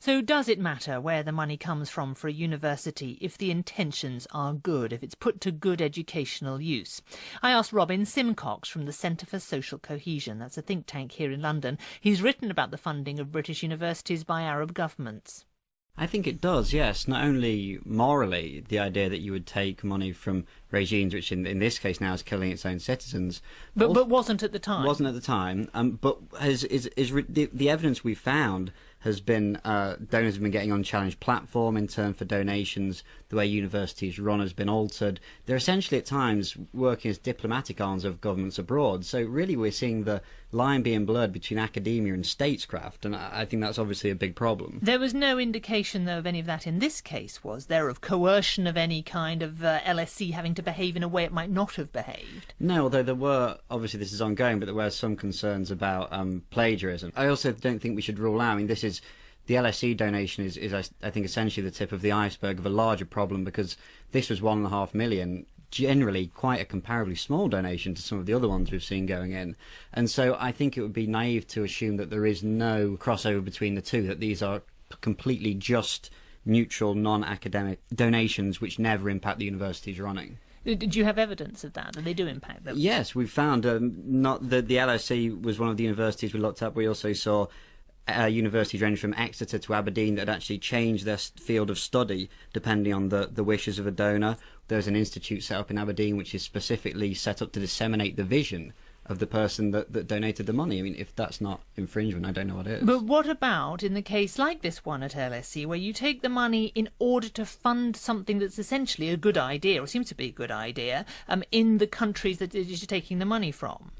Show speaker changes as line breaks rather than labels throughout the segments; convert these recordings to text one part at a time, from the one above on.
So does it matter where the money comes from for a university if the intentions are good, if it's put to good educational use? I asked Robin Simcox from the Centre for Social Cohesion. That's a think tank here in London. He's written about the funding of British universities by Arab governments.
I think it does, yes. Not only morally, the idea that you would take money from regimes which in this case now is killing its own citizens.
But wasn't at the time.
Wasn't at the time. But the evidence we found has been donors have been getting on challenged platform in turn for donations. The way universities run has been altered. They're essentially at times working as diplomatic arms of governments abroad. So really we're seeing the line being blurred between academia and statescraft, and I think that's obviously a big problem.
There was no indication, though, of any of that in this case, was there, of coercion of any kind, of LSE having to behave in a way it might not have behaved?
No, although there were, obviously this is ongoing, but there were some concerns about plagiarism. I also don't think we should rule out, the LSE donation is I think essentially the tip of the iceberg of a larger problem, because this was 1.5 million, generally quite a comparably small donation to some of the other ones we've seen going in. And so I think it would be naive to assume that there is no crossover between the two, that these are completely just neutral, non-academic donations which never impact the university's running.
Did you have evidence of that they do impact them?
Yes, we found not that the LSE was one of the universities we looked at. We also saw universities ranging from Exeter to Aberdeen that had actually changed their field of study depending on the wishes of a donor. There's an institute set up in Aberdeen which is specifically set up to disseminate the vision of the person that donated the money. If that's not infringement, I don't know what is.
But what about in the case like this one at LSE, where you take the money in order to fund something that's essentially a good idea, or seems to be a good idea, in the countries that you're taking the money from?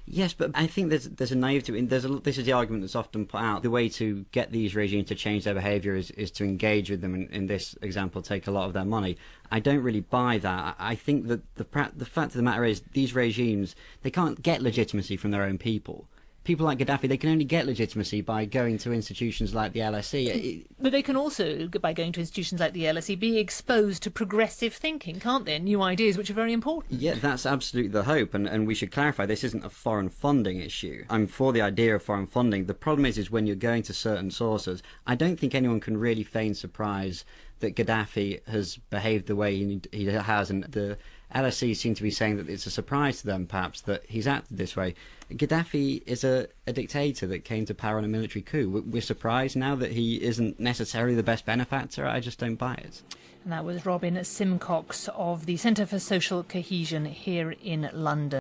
Yes, but I think there's a naivety. This is the argument that's often put out. The way to get these regimes to change their behaviour is to engage with them, and in this example, take a lot of their money. I don't really buy that. I think that the fact of the matter is these regimes, they can't get legitimacy from their own people. People like Gaddafi, they can only get legitimacy by going to institutions like the LSE.
But they can also, by going to institutions like the LSE, be exposed to progressive thinking, can't they? New ideas which are very important.
Yeah, that's absolutely the hope, and we should clarify this isn't a foreign funding issue. I'm for the idea of foreign funding. The problem is when you're going to certain sources, I don't think anyone can really feign surprise that Gaddafi has behaved the way he has, and the LSE seem to be saying that it's a surprise to them, perhaps, that he's acted this way. Gaddafi is a dictator that came to power in a military coup. We're surprised now that he isn't necessarily the best benefactor. I just don't buy it.
And that was Robin Simcox of the Centre for Social Cohesion here in London.